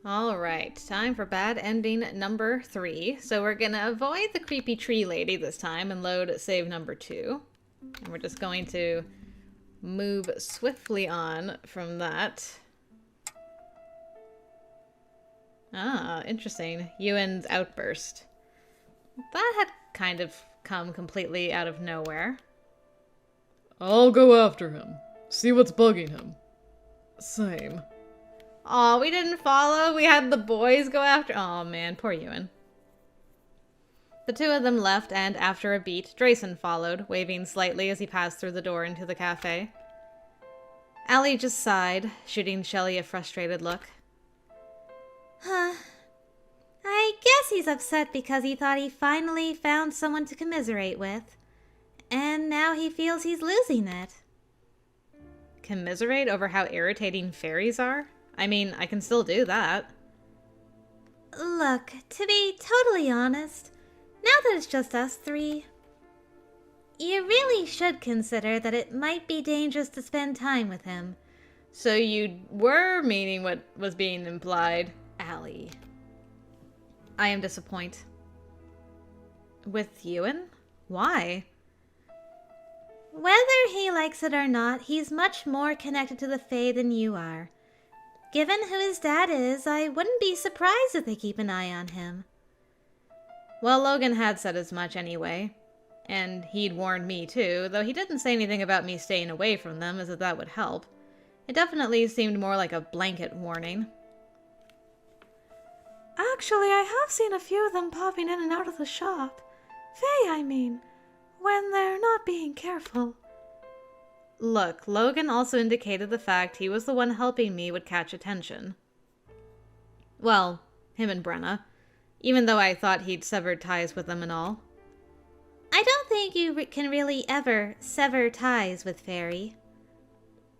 Alright, time for bad ending number 3. So we're gonna avoid the creepy tree lady this time and load save number 2. And we're just going to move swiftly on from that. Ah, interesting. Ewan's outburst. That had kind of come completely out of nowhere. I'll go after him. See what's bugging him. Same. Aw, we didn't follow. We had the boys go after. Aw, man, poor Ewan. The two of them left, and after a beat, Drayson followed, waving slightly as he passed through the door into the cafe. Allie just sighed, shooting Shelley a frustrated look. Huh. I guess he's upset because he thought he finally found someone to commiserate with. And now he feels he's losing it. Commiserate over how irritating fairies are? I mean, I can still do that. Look, to be totally honest, now that it's just us three, you really should consider that it might be dangerous to spend time with him. So you were meaning what was being implied, Allie. I am disappointed. With Ewan? Why? Whether he likes it or not, he's much more connected to the Fae than you are. Given who his dad is, I wouldn't be surprised if they keep an eye on him. Well, Logan had said as much anyway. And he'd warned me too, though he didn't say anything about me staying away from them as if that would help. It definitely seemed more like a blanket warning. Actually, I have seen a few of them popping in and out of the shop. Faye, I mean, when they're not being careful. Look, Logan also indicated the fact he was the one helping me would catch attention. Well, him and Brenna, even though I thought he'd severed ties with them and all. I don't think you can really ever sever ties with Fairy.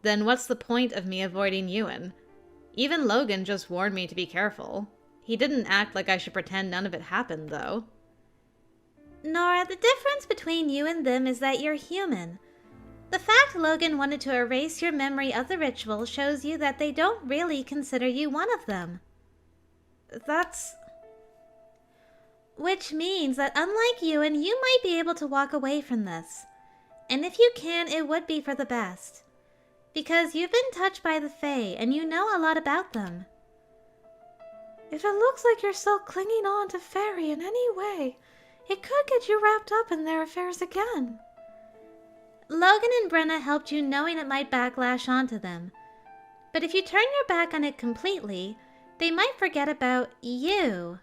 Then what's the point of me avoiding Ewan? Even Logan just warned me to be careful. He didn't act like I should pretend none of it happened, though. Nora, the difference between you and them is that you're human. The fact Logan wanted to erase your memory of the ritual shows you that they don't really consider you one of them. That's... Which means that unlike Ewan, you might be able to walk away from this. And if you can, it would be for the best. Because you've been touched by the Fae, and you know a lot about them. If it looks like you're still clinging on to Fairy in any way, it could get you wrapped up in their affairs again. Logan and Brenna helped you knowing it might backlash onto them. But if you turn your back on it completely, they might forget about you.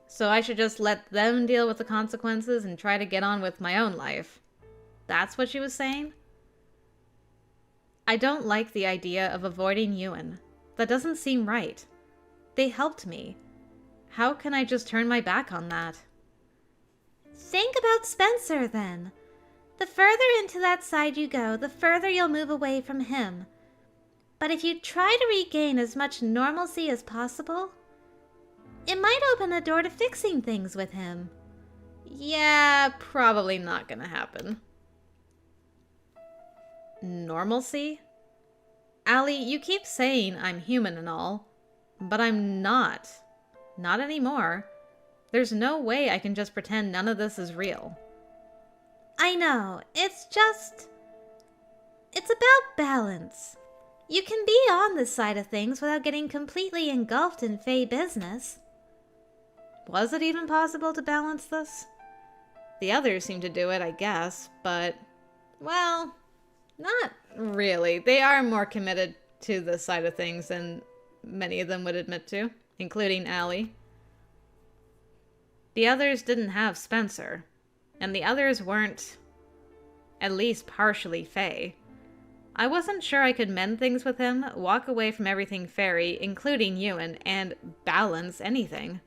So I should just let them deal with the consequences and try to get on with my own life. That's what she was saying? I don't like the idea of avoiding Ewan. That doesn't seem right. They helped me. How can I just turn my back on that? Think about Spencer, then. The further into that side you go, the further you'll move away from him. But if you try to regain as much normalcy as possible, it might open a door to fixing things with him. Yeah, probably not gonna happen. Normalcy? Allie, you keep saying I'm human and all, but I'm not. Not anymore. There's no way I can just pretend none of this is real. I know, it's about balance. You can be on this side of things without getting completely engulfed in Fae business. Was it even possible to balance this? The others seem to do it, I guess, but, well, not really. They are more committed to this side of things than many of them would admit to, including Allie. The others didn't have Spencer, and the others weren't, at least partially, Fae. I wasn't sure I could mend things with him, walk away from everything fairy, including Ewan, and balance anything.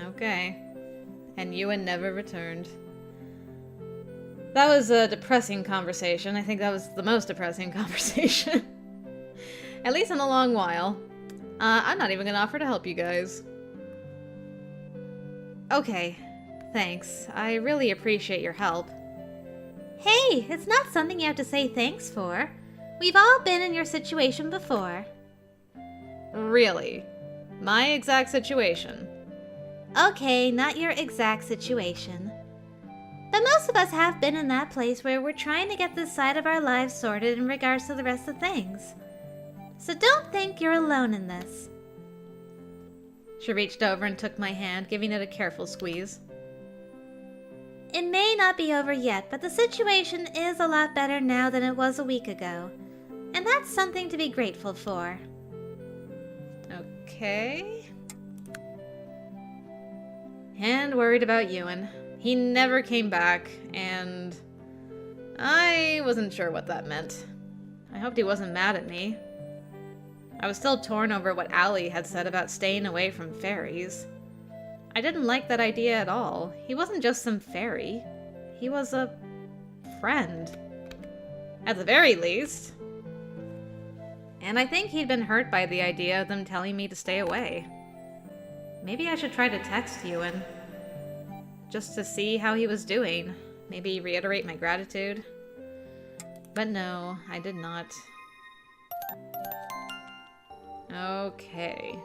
Okay. And Ewan never returned. That was a depressing conversation. I think that was the most depressing conversation. At least in a long while. I'm not even gonna offer to help you guys. Okay. Thanks. I really appreciate your help. Hey, it's not something you have to say thanks for. We've all been in your situation before. Really? My exact situation? Okay, not your exact situation. But most of us have been in that place where we're trying to get this side of our lives sorted in regards to the rest of things. So don't think you're alone in this. She reached over and took my hand, giving it a careful squeeze. It may not be over yet, but the situation is a lot better now than it was a week ago. And that's something to be grateful for. Okay. And worried about Ewan. He never came back, and I wasn't sure what that meant. I hoped he wasn't mad at me. I was still torn over what Allie had said about staying away from fairies. I didn't like that idea at all. He wasn't just some fairy. He was a friend. At the very least. And I think he'd been hurt by the idea of them telling me to stay away. Maybe I should try to text Ewan. Just to see how he was doing. Maybe reiterate my gratitude. But no, I did not. Okay.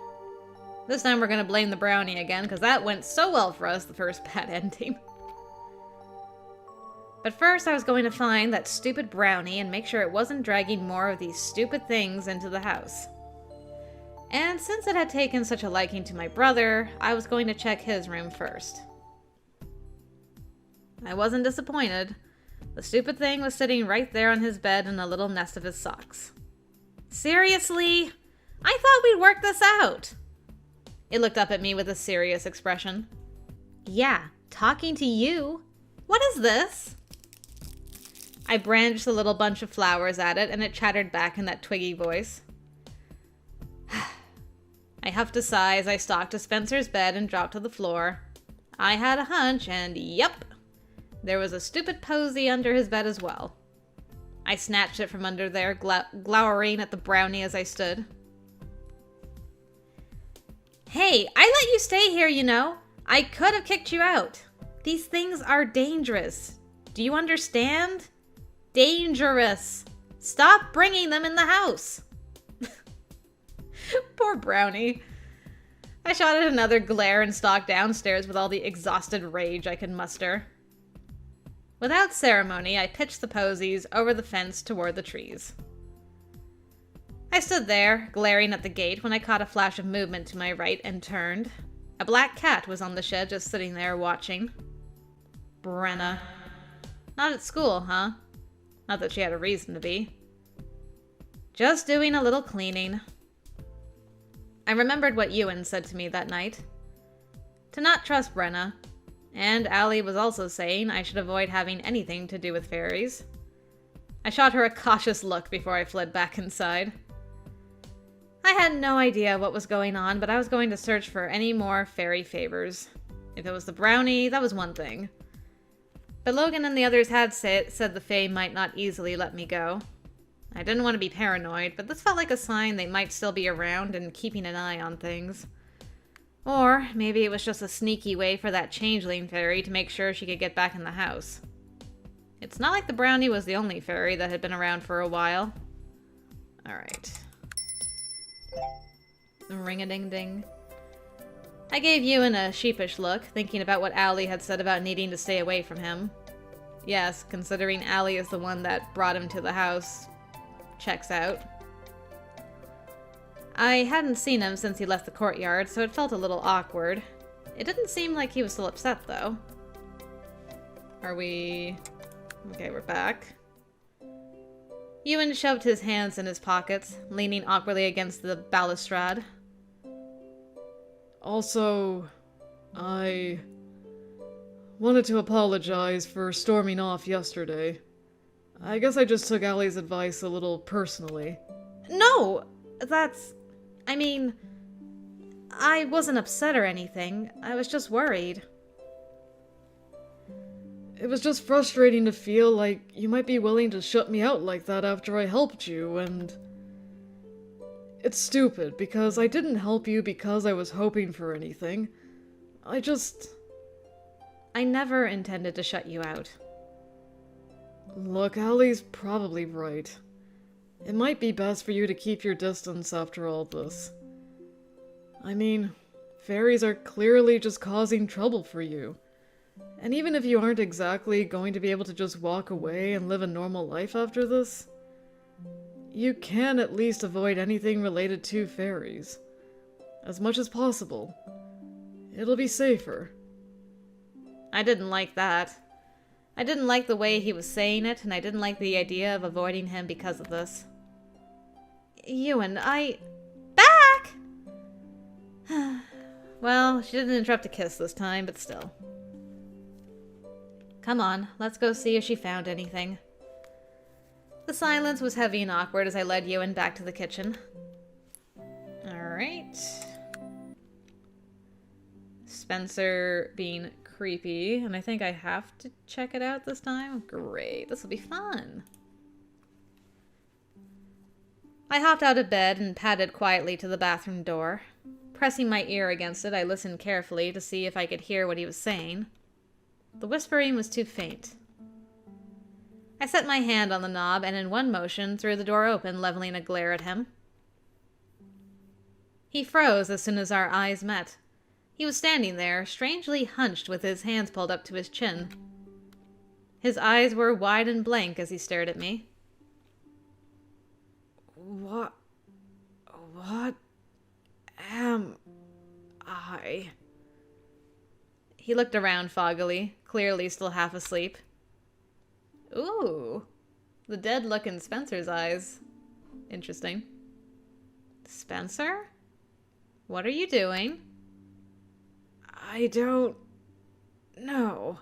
This time we're gonna blame the brownie again, because that went so well for us, the first bad ending. But first I was going to find that stupid brownie and make sure it wasn't dragging more of these stupid things into the house. And since it had taken such a liking to my brother, I was going to check his room first. I wasn't disappointed. The stupid thing was sitting right there on his bed in a little nest of his socks. Seriously? I thought we'd work this out. It looked up at me with a serious expression. Yeah, talking to you. What is this? I brandished the little bunch of flowers at it, and it chattered back in that twiggy voice. I huffed a sigh as I stalked to Spencer's bed and dropped to the floor. I had a hunch, and yep, there was a stupid posy under his bed as well. I snatched it from under there, glowering at the brownie as I stood. Hey, I let you stay here, you know. I could have kicked you out. These things are dangerous. Do you understand? Dangerous. Stop bringing them in the house. Poor brownie. I shot at another glare and stalked downstairs with all the exhausted rage I could muster. Without ceremony, I pitched the posies over the fence toward the trees. I stood there, glaring at the gate, when I caught a flash of movement to my right and turned. A black cat was on the shed, just sitting there watching. Brenna. Not at school, huh? Not that she had a reason to be. Just doing a little cleaning. I remembered what Ewan said to me that night. To not trust Brenna. And Allie was also saying I should avoid having anything to do with fairies. I shot her a cautious look before I fled back inside. I had no idea what was going on, but I was going to search for any more fairy favors. If it was the brownie, that was one thing. But Logan and the others had said the Fae might not easily let me go. I didn't want to be paranoid, but this felt like a sign they might still be around and keeping an eye on things. Or maybe it was just a sneaky way for that changeling fairy to make sure she could get back in the house. It's not like the brownie was the only fairy that had been around for a while. Alright. Ring-a-ding-ding. I gave Ewan a sheepish look, thinking about what Allie had said about needing to stay away from him. Yes, considering Allie is the one that brought him to the house. Checks out. I hadn't seen him since he left the courtyard, so it felt a little awkward. It didn't seem like he was still upset, though. Are we... Okay, we're back. Ewan shoved his hands in his pockets, leaning awkwardly against the balustrade. Also, I wanted to apologize for storming off yesterday. I guess I just took Allie's advice a little personally. No! I mean, I wasn't upset or anything. I was just worried. It was just frustrating to feel like you might be willing to shut me out like that after I helped you, and... It's stupid, because I didn't help you because I was hoping for anything. I never intended to shut you out. Look, Allie's probably right. It might be best for you to keep your distance after all this. I mean, fairies are clearly just causing trouble for you. And even if you aren't exactly going to be able to just walk away and live a normal life after this, you can at least avoid anything related to fairies. As much as possible. It'll be safer. I didn't like that. I didn't like the way he was saying it, and I didn't like the idea of avoiding him because of this. Ewan, Back! Well, she didn't interrupt a kiss this time, but still. Come on, let's go see if she found anything. The silence was heavy and awkward as I led Ewan back to the kitchen. Alright. Spencer being creepy, and I think I have to check it out this time. Great, this will be fun. I hopped out of bed and padded quietly to the bathroom door. Pressing my ear against it, I listened carefully to see if I could hear what he was saying. The whispering was too faint. I set my hand on the knob and in one motion threw the door open, leveling a glare at him. He froze as soon as our eyes met. He was standing there, strangely hunched with his hands pulled up to his chin. His eyes were wide and blank as he stared at me. What am I? He looked around foggily, clearly still half asleep. Ooh, the dead look in Spencer's eyes. Interesting. Spencer? What are you doing? I don't know.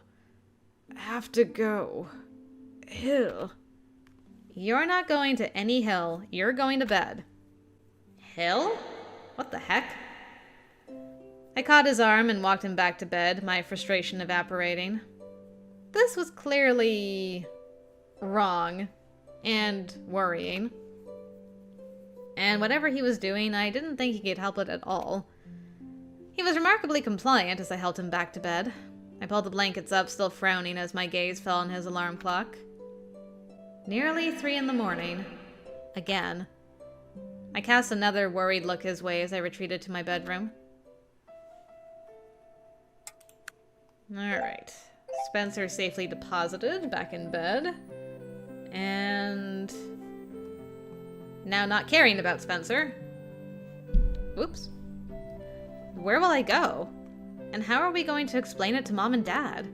Have to go. Hill. You're not going to any hill. You're going to bed. Hill? What the heck? I caught his arm and walked him back to bed, my frustration evaporating. This was clearly wrong and worrying. And whatever he was doing, I didn't think he could help it at all. He was remarkably compliant as I helped him back to bed. I pulled the blankets up, still frowning as my gaze fell on his alarm clock. Nearly 3 a.m. Again. I cast another worried look his way as I retreated to my bedroom. Alright. Spencer safely deposited, back in bed. And... now not caring about Spencer. Whoops. Where will I go? And how are we going to explain it to Mom and Dad?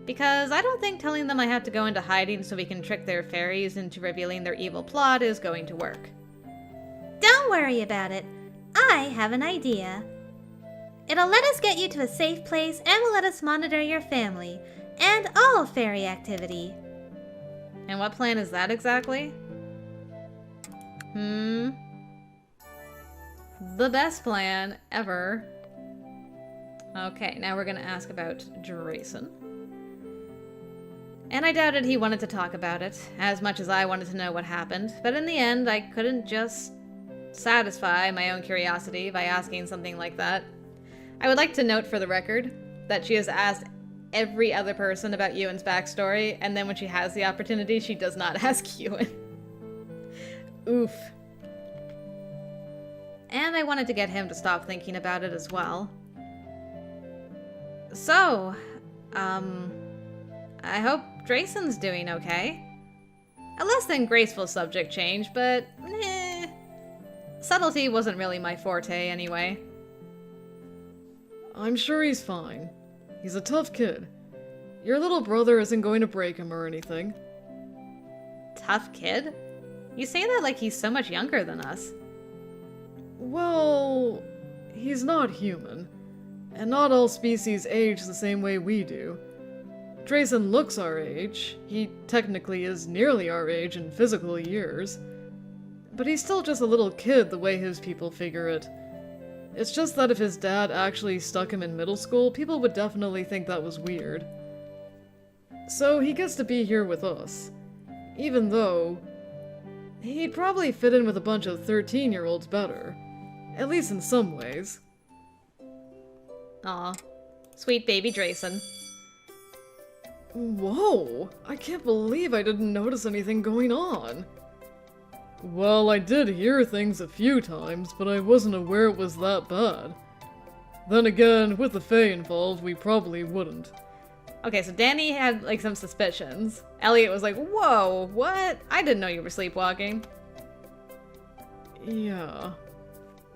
Because I don't think telling them I have to go into hiding so we can trick their fairies into revealing their evil plot is going to work. Don't worry about it. I have an idea. It'll let us get you to a safe place and will let us monitor your family and all fairy activity. And what plan is that exactly? The best plan ever. Okay, now we're gonna ask about Drayson. And I doubted he wanted to talk about it, as much as I wanted to know what happened, but in the end, I couldn't just satisfy my own curiosity by asking something like that. I would like to note for the record that she has asked every other person about Ewan's backstory, and then when she has the opportunity, she does not ask Ewan. Oof. And I wanted to get him to stop thinking about it as well. So, I hope Drayson's doing okay. A less than graceful subject change, but subtlety wasn't really my forte anyway. I'm sure he's fine. He's a tough kid. Your little brother isn't going to break him or anything. Tough kid? You say that like he's so much younger than us. Well, he's not human. And not all species age the same way we do. Drayson looks our age. He technically is nearly our age in physical years. But he's still just a little kid the way his people figure it. It's just that if his dad actually stuck him in middle school, people would definitely think that was weird. So he gets to be here with us. Even though he'd probably fit in with a bunch of 13-year-olds better. At least in some ways. Aw. Sweet baby Drayson. Whoa! I can't believe I didn't notice anything going on. Well, I did hear things a few times, but I wasn't aware it was that bad. Then again, with the Fae involved, we probably wouldn't. Okay, so Danny had, like, some suspicions. Elliot was like, whoa, what? I didn't know you were sleepwalking. Yeah.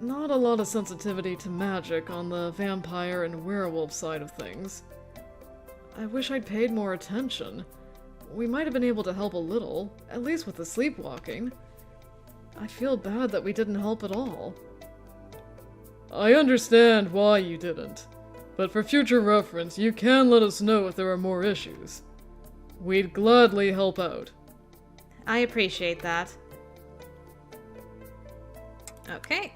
Not a lot of sensitivity to magic on the vampire and werewolf side of things. I wish I'd paid more attention. We might have been able to help a little, at least with the sleepwalking. I feel bad that we didn't help at all. I understand why you didn't, but for future reference, you can let us know if there are more issues. We'd gladly help out. I appreciate that. Okay.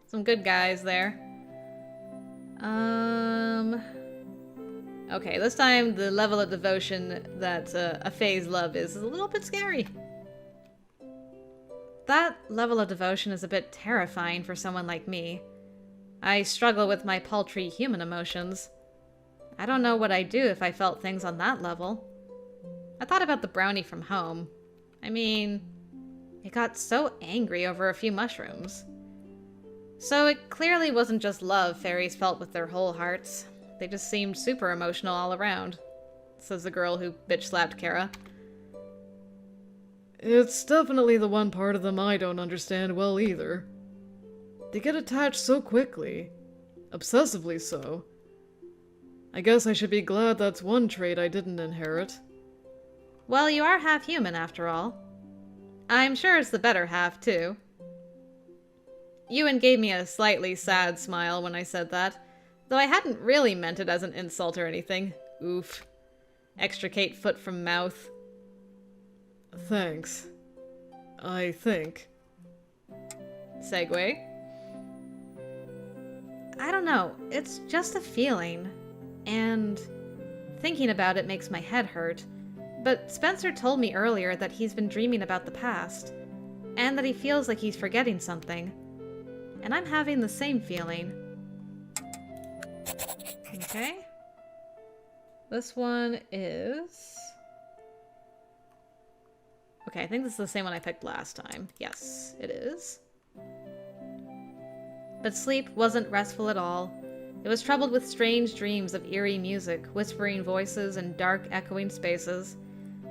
Some good guys there. Okay, this time the level of devotion that a Fae's love is a little bit scary. That level of devotion is a bit terrifying for someone like me. I struggle with my paltry human emotions. I don't know what I'd do if I felt things on that level. I thought about the brownie from home. I mean, it got so angry over a few mushrooms. So it clearly wasn't just love fairies felt with their whole hearts. They just seemed super emotional all around, says the girl who bitch-slapped Kara. It's definitely the one part of them I don't understand well either. They get attached so quickly. Obsessively so. I guess I should be glad that's one trait I didn't inherit. Well, you are half human after all. I'm sure it's the better half, too. Ewan gave me a slightly sad smile when I said that, though I hadn't really meant it as an insult or anything. Oof. Extricate foot from mouth. Thanks. I think. Segue. I don't know. It's just a feeling. And thinking about it makes my head hurt. But Spencer told me earlier that he's been dreaming about the past. And that he feels like he's forgetting something. And I'm having the same feeling. Okay. This one is... Okay, I think this is the same one I picked last time. Yes, it is. But sleep wasn't restful at all. It was troubled with strange dreams of eerie music, whispering voices, and dark, echoing spaces.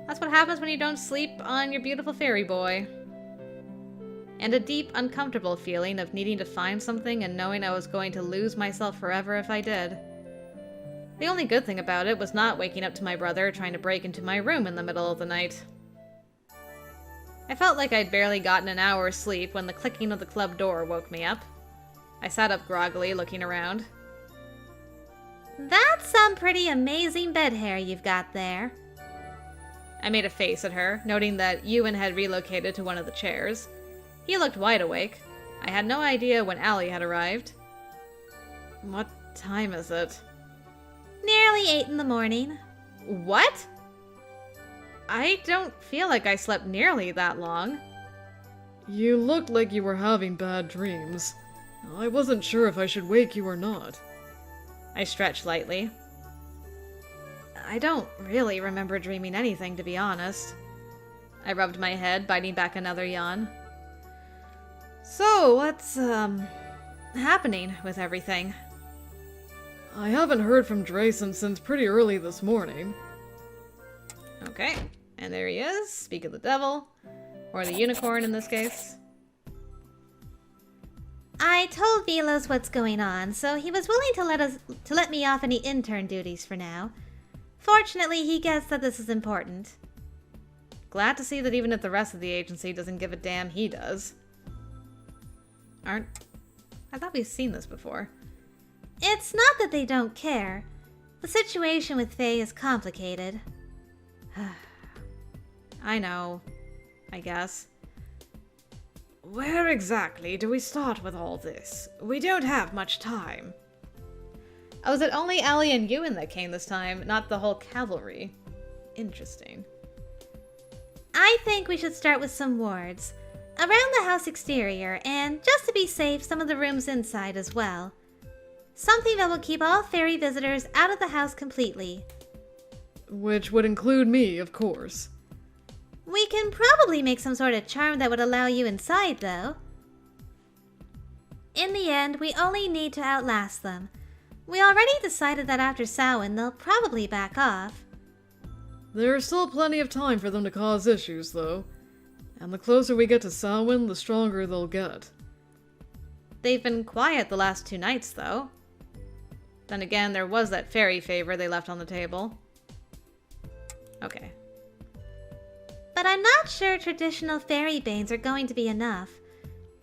That's what happens when you don't sleep on your beautiful fairy boy. And a deep, uncomfortable feeling of needing to find something and knowing I was going to lose myself forever if I did. The only good thing about it was not waking up to my brother trying to break into my room in the middle of the night. I felt like I'd barely gotten an hour's sleep when the clicking of the club door woke me up. I sat up groggily, looking around. That's some pretty amazing bed hair you've got there. I made a face at her, noting that Ewan had relocated to one of the chairs. He looked wide awake. I had no idea when Allie had arrived. What time is it? Nearly 8 in the morning. What? I don't feel like I slept nearly that long. You looked like you were having bad dreams. I wasn't sure if I should wake you or not. I stretched lightly. I don't really remember dreaming anything, to be honest. I rubbed my head, biting back another yawn. So, what's, happening with everything? I haven't heard from Drayson since pretty early this morning. Okay, and there he is. Speak of the devil. Or the unicorn in this case. I told Velos what's going on, so he was willing to let me off any intern duties for now. Fortunately, he gets that this is important. Glad to see that even if the rest of the agency doesn't give a damn, he does. I thought we've seen this before. It's not that they don't care. The situation with Faye is complicated. I know. I guess. Where exactly do we start with all this? We don't have much time. Oh, is it only Allie and Ewan that came this time, not the whole cavalry? Interesting. I think we should start with some wards. Around the house exterior, and just to be safe, some of the rooms inside as well. Something that will keep all fairy visitors out of the house completely. Which would include me, of course. We can probably make some sort of charm that would allow you inside, though. In the end, we only need to outlast them. We already decided that after Samhain, they'll probably back off. There's still plenty of time for them to cause issues, though. And the closer we get to Samhain, the stronger they'll get. They've been quiet the last 2 nights, though. Then again, there was that fairy favor they left on the table. Okay. But I'm not sure traditional fairy banes are going to be enough.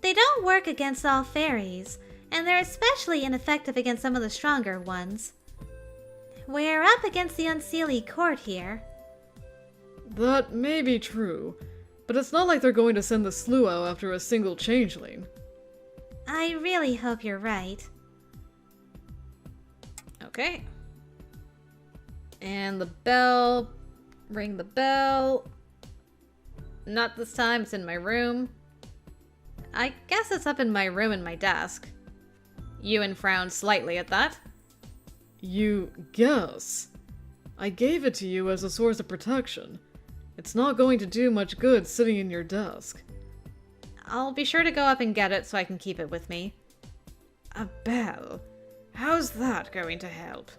They don't work against all fairies, and they're especially ineffective against some of the stronger ones. We're up against the Unseelie court here. That may be true, but it's not like they're going to send the Sluagh after a single changeling. I really hope you're right. Okay. And the bell. Ring the bell. Not this time, it's in my room. I guess it's up in my room and my desk. Ewan frowned slightly at that. You guess? I gave it to you as a source of protection. It's not going to do much good sitting in your desk. I'll be sure to go up and get it so I can keep it with me. A bell? How's that going to help?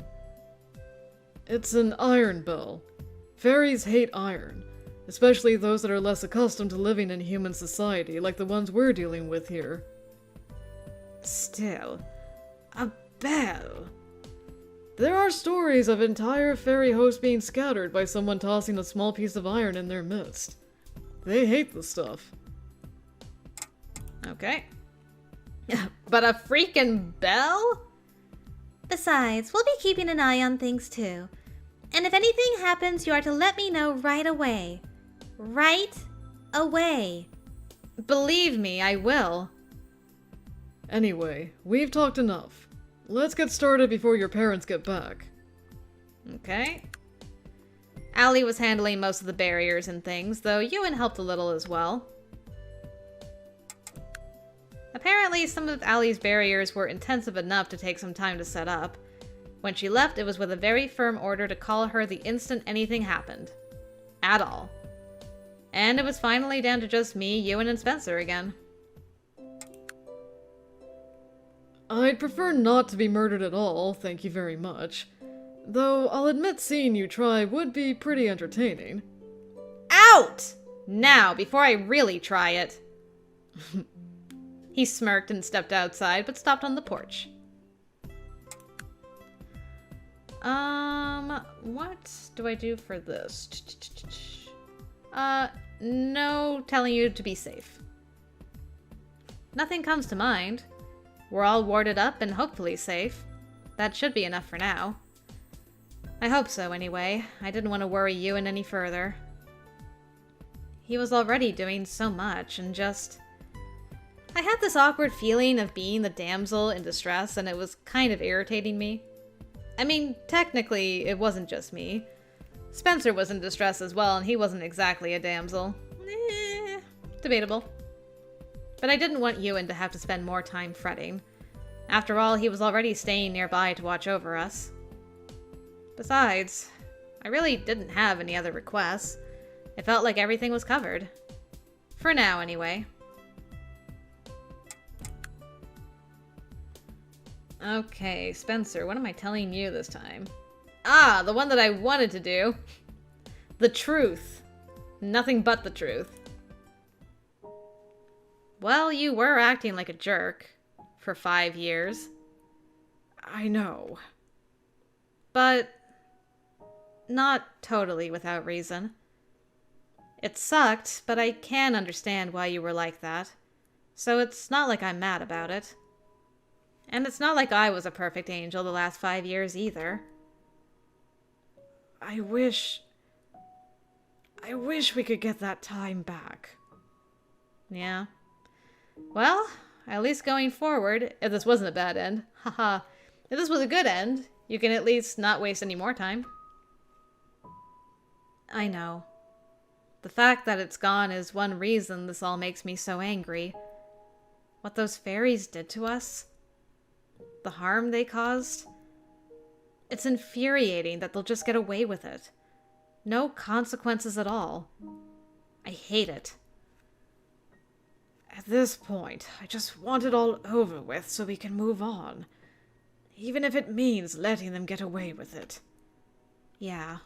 It's an iron bell. Fairies hate iron, especially those that are less accustomed to living in human society, like the ones we're dealing with here. Still, a bell? There are stories of entire fairy hosts being scattered by someone tossing a small piece of iron in their midst. They hate the stuff. Okay. But a freaking bell? Besides, we'll be keeping an eye on things too. And if anything happens, you are to let me know right away. Right away. Believe me, I will. Anyway, we've talked enough. Let's get started before your parents get back. Okay. Allie was handling most of the barriers and things, though Ewan helped a little as well. Apparently, some of Allie's barriers were intensive enough to take some time to set up. When she left, it was with a very firm order to call her the instant anything happened. At all. And it was finally down to just me, Ewan, and Spencer again. I'd prefer not to be murdered at all, thank you very much. Though I'll admit seeing you try would be pretty entertaining. Out! Now, before I really try it. He smirked and stepped outside, but stopped on the porch. What do I do for this? No telling you to be safe. Nothing comes to mind. We're all warded up and hopefully safe. That should be enough for now. I hope so, anyway. I didn't want to worry Ewan any further. He was already doing so much, and just... I had this awkward feeling of being the damsel in distress, and it was kind of irritating me. I mean, technically, it wasn't just me. Spencer was in distress as well, and he wasn't exactly a damsel. Debatable. But I didn't want Ewan to have to spend more time fretting. After all, he was already staying nearby to watch over us. Besides, I really didn't have any other requests. It felt like everything was covered. For now, anyway. Okay, Spencer, what am I telling you this time? Ah, the one that I wanted to do. The truth. Nothing but the truth. Well, you were acting like a jerk. For 5 years. I know. But... not totally without reason. It sucked, but I can understand why you were like that. So it's not like I'm mad about it. And it's not like I was a perfect angel the last 5 years either. I wish we could get that time back. Yeah. Well, at least going forward, if this wasn't a bad end, haha, if this was a good end, you can at least not waste any more time. I know. The fact that it's gone is one reason this all makes me so angry. What those fairies did to us? The harm they caused? It's infuriating that they'll just get away with it. No consequences at all. I hate it. At this point, I just want it all over with so we can move on. Even if it means letting them get away with it. Yeah.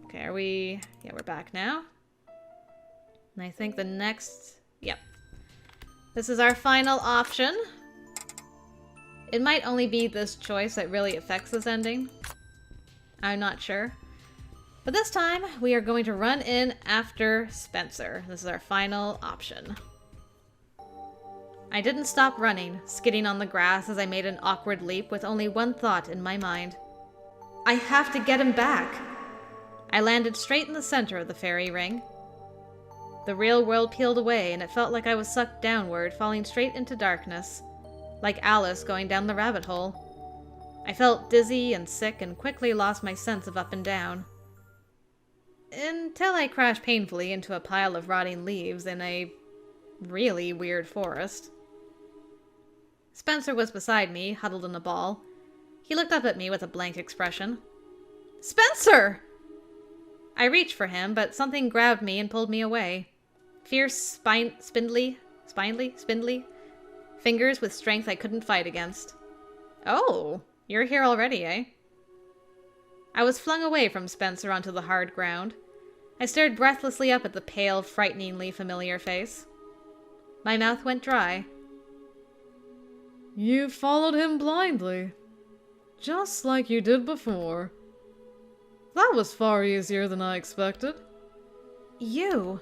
Okay, are we... Yeah, we're back now. And I think the next... Yep. This is our final option. It might only be this choice that really affects this ending. I'm not sure. But this time, we are going to run in after Spencer. This is our final option. I didn't stop running, skidding on the grass as I made an awkward leap with only one thought in my mind. I have to get him back! I landed straight in the center of the fairy ring. The real world peeled away, and it felt like I was sucked downward, falling straight into darkness, like Alice going down the rabbit hole. I felt dizzy and sick and quickly lost my sense of up and down. Until I crashed painfully into a pile of rotting leaves in a really weird forest. Spencer was beside me, huddled in a ball. He looked up at me with a blank expression. Spencer! I reached for him, but something grabbed me and pulled me away. Fierce, spindly fingers with strength I couldn't fight against. Oh, you're here already, eh? I was flung away from Spencer onto the hard ground. I stared breathlessly up at the pale, frighteningly familiar face. My mouth went dry. You followed him blindly. Just like you did before. That was far easier than I expected. You?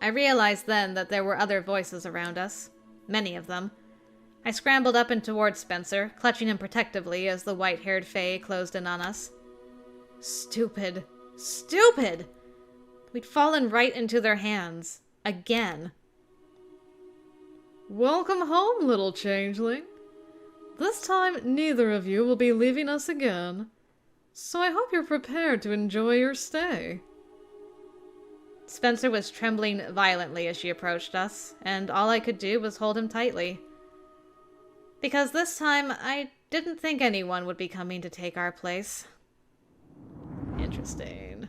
I realized then that there were other voices around us. Many of them. I scrambled up and towards Spencer, clutching him protectively as the white-haired fae closed in on us. Stupid. Stupid! We'd fallen right into their hands. Again. Welcome home, little changeling. This time, neither of you will be leaving us again. So I hope you're prepared to enjoy your stay. Spencer was trembling violently as she approached us, and all I could do was hold him tightly. Because this time, I didn't think anyone would be coming to take our place. Interesting.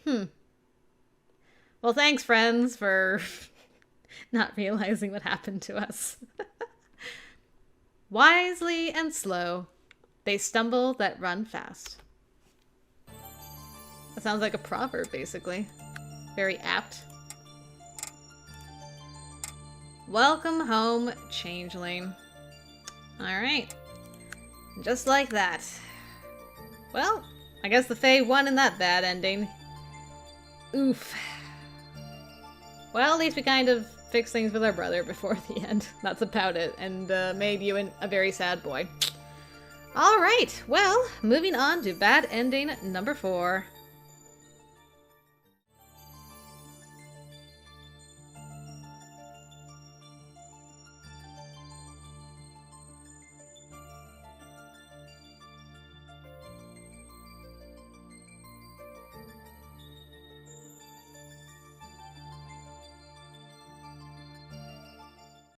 Well, thanks, friends, for not realizing what happened to us. Wisely and slow, they stumble that run fast. That sounds like a proverb, basically. Very apt. Welcome home, changeling. Alright. Just like that. Well, I guess the Fae won in that bad ending. Oof. Well, at least we kind of fixed things with our brother before the end. That's about it. And made you a very sad boy. Alright, well, moving on to bad ending number 4.